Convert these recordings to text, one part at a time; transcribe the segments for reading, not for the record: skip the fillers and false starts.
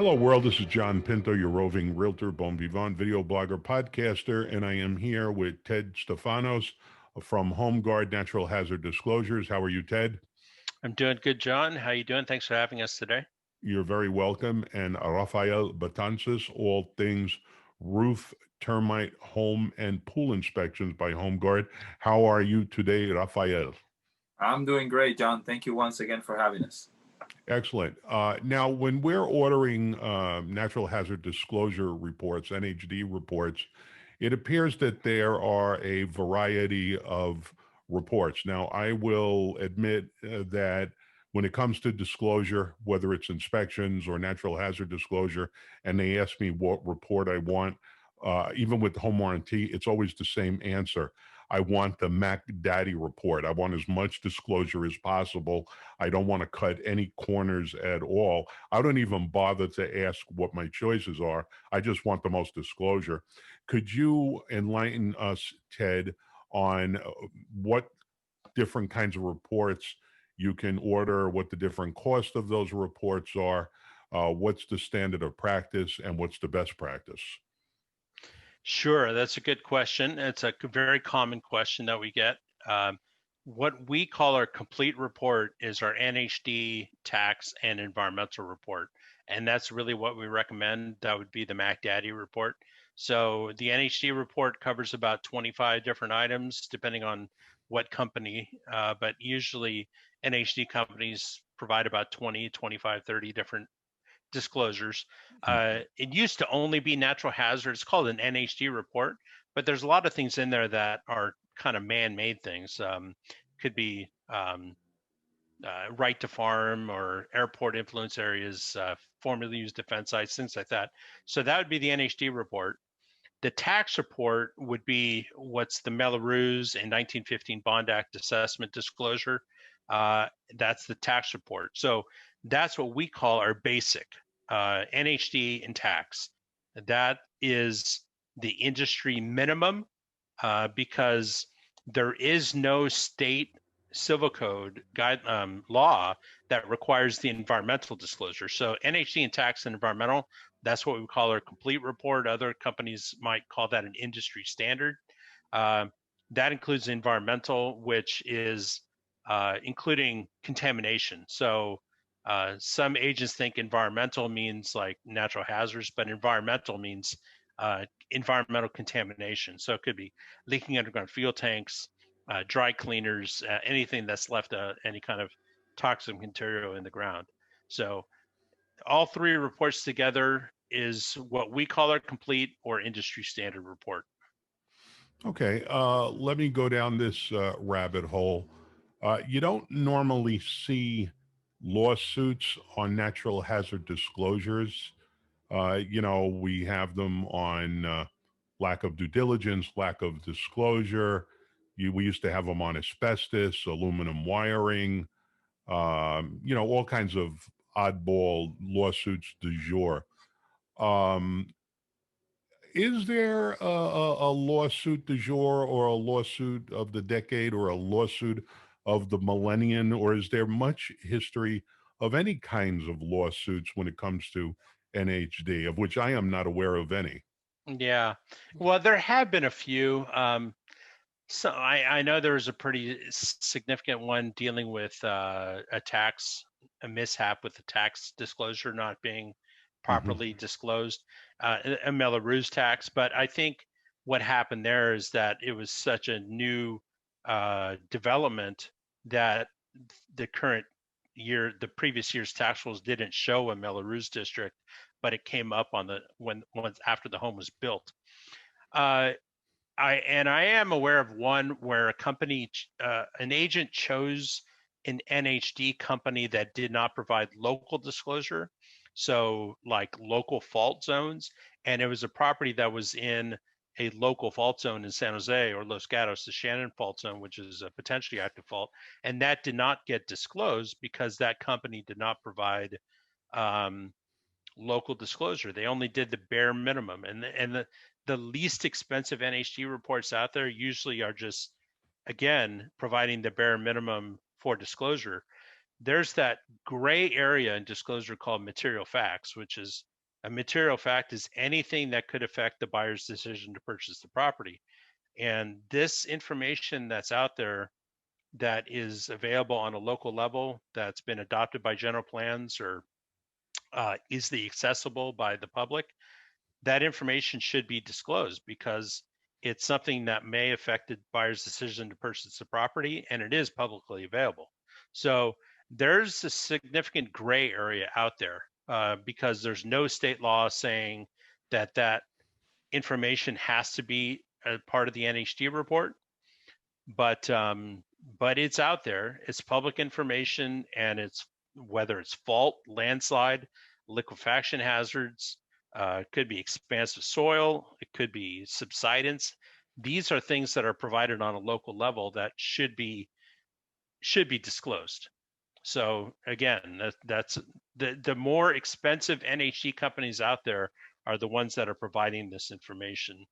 Hello, world. This is John Pinto, your roving realtor, bon vivant, video blogger, podcaster, and I am here with Ted Stephanos from HomeGuard Natural Hazard Disclosures. How are you, Ted? I'm doing good, John. How you doing? Thanks for having us today. You're very welcome. And Rafael Betances, all things roof, termite, home, and pool inspections by HomeGuard. How are you today, Rafael? I'm doing great, John. Thank you once again for having us. Excellent. Now, when we're ordering natural hazard disclosure reports, NHD reports, it appears that there are a variety of reports. Now, I will admit that when it comes to disclosure, whether it's inspections or natural hazard disclosure, and they ask me what report I want, even with home warranty, it's always the same answer. I want the Mac Daddy report. I want as much disclosure as possible. I don't want to cut any corners at all. I don't even bother to ask what my choices are. I just want the most disclosure. Could you enlighten us, Ted, on what different kinds of reports you can order, what the different costs of those reports are, what's the standard of practice, and what's the best practice? Sure, that's a good question. It's a very common question that we get. What we call our complete report is our NHD, tax, and environmental report. And that's really what we recommend. That would be the Mac Daddy report. So the NHD report covers about 25 different items, depending on what company, but usually NHD companies provide about 20, 25, 30 different disclosures. It used to only be natural hazards. It's called an NHD report, but there's a lot of things in there that are kind of man-made things. Could be right to farm or airport influence areas, formerly used defense sites, things like that. So that would be the NHD report. The tax report would be what's the Melrose and 1915 Bond Act assessment disclosure. That's the tax report. So that's what we call our basic NHD and tax. That is the industry minimum because there is no state civil code law that requires the environmental disclosure. So NHD and tax and environmental, that's what we call our complete report. Other companies might call that an industry standard. That includes environmental, which is including contamination. So some agents think environmental means like natural hazards, but environmental means environmental contamination. So it could be leaking underground fuel tanks, dry cleaners, anything that's left any kind of toxic material in the ground. So all three reports together is what we call our complete or industry standard report. Okay, let me go down this rabbit hole. You don't normally see lawsuits on natural hazard disclosures. We have them on lack of due diligence, lack of disclosure. We used to have them on asbestos, aluminum wiring, all kinds of oddball lawsuits du jour. Um, is there a lawsuit du jour or a lawsuit of the decade or a lawsuit of the millennium, or is there much history of any kinds of lawsuits when it comes to NHD, of which I am not aware of any? Yeah, well, there have been a few. So I know there was a pretty significant one dealing with a mishap with the tax disclosure not being Hmm. properly disclosed, a Melrose tax. But I think what happened there is that it was such a new development that the previous year's tax rules didn't show a Melrose district, but it came up on once after the home was built. Uh, I am aware of one where an agent chose an NHD company that did not provide local disclosure, so like local fault zones, and it was a property that was in a local fault zone in San Jose or Los Gatos, the Shannon fault zone, which is a potentially active fault, and that did not get disclosed because that company did not provide um, local disclosure. They only did the bare minimum, and the least expensive NHD reports out there usually are just, again, providing the bare minimum for disclosure. There's that gray area in disclosure called material facts, which is A material fact is anything that could affect the buyer's decision to purchase the property. And this information that's out there that is available on a local level, that's been adopted by general plans or easily accessible by the public, that information should be disclosed because it's something that may affect the buyer's decision to purchase the property, and it is publicly available. So there's a significant gray area out there because there's no state law saying that that information has to be a part of the NHD report, but it's out there. It's public information, and it's whether it's fault, landslide, liquefaction hazards, could be expansive soil, it could be subsidence. These are things that are provided on a local level that should be disclosed. So again, that's the more expensive NHD companies out there are the ones that are providing this information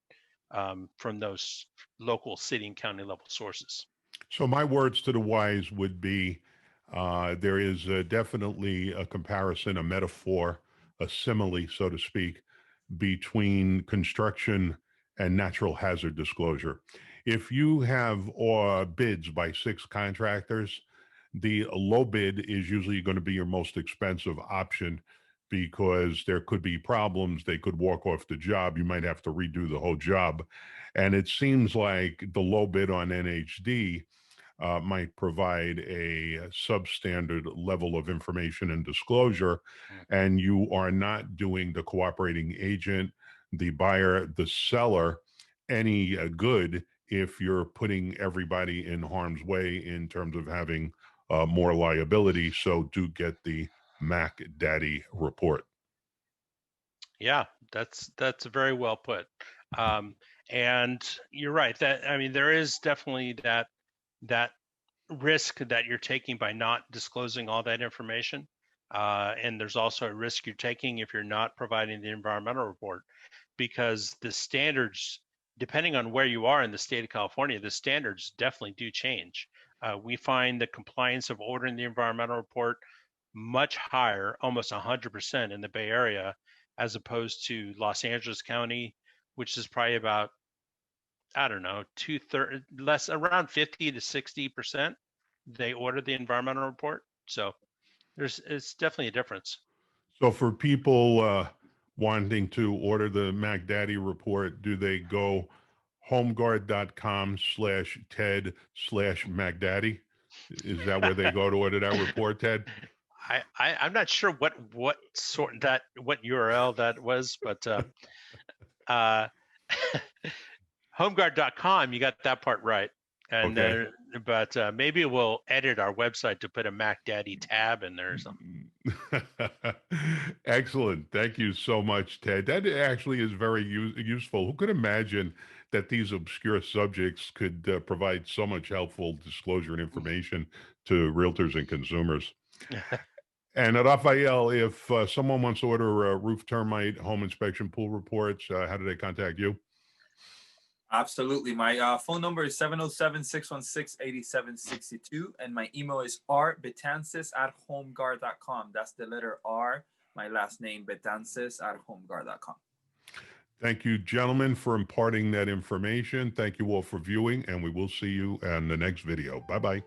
from those local city and county level sources. So my words to the wise would be, there is definitely a comparison, a metaphor, a simile, so to speak, between construction and natural hazard disclosure. If you have bids by 6 contractors, the low bid is usually going to be your most expensive option because there could be problems. They could walk off the job. You might have to redo the whole job. And it seems like the low bid on NHD might provide a substandard level of information and disclosure, and you are not doing the cooperating agent, the buyer, the seller any good if you're putting everybody in harm's way in terms of having more liability. So do get the Mac Daddy report. Yeah, that's very well put. And you're right that, I mean, there is definitely that risk that you're taking by not disclosing all that information. And there's also a risk you're taking if you're not providing the environmental report, because the standards, depending on where you are in the state of California, the standards definitely do change. We find the compliance of ordering the environmental report much higher, almost 100% in the Bay Area, as opposed to Los Angeles County, which is probably about, I don't know, 2/3 less, around 50 to 60%. They order the environmental report. So it's definitely a difference. So for people wanting to order the Mac Daddy report, do they go homeguard.com/Ted/MacDaddy? Is that where they go to order that report, Ted? I'm not sure what URL that was, but HomeGuard.com, you got that part right. And Okay. but maybe we'll edit our website to put a Mac Daddy tab in there or something. Excellent. Thank you so much, Ted. That actually is very useful. Who could imagine that these obscure subjects could provide so much helpful disclosure and information to realtors and consumers? And Rafael, if someone wants to order roof termite, home inspection, pool reports, how do they contact you? Absolutely. My phone number is 707-616-8762. And my email is rbetances@homeguard.com. That's the letter R, my last name, betances@homeguard.com. Thank you, gentlemen, for imparting that information. Thank you all for viewing, and we will see you in the next video. Bye-bye.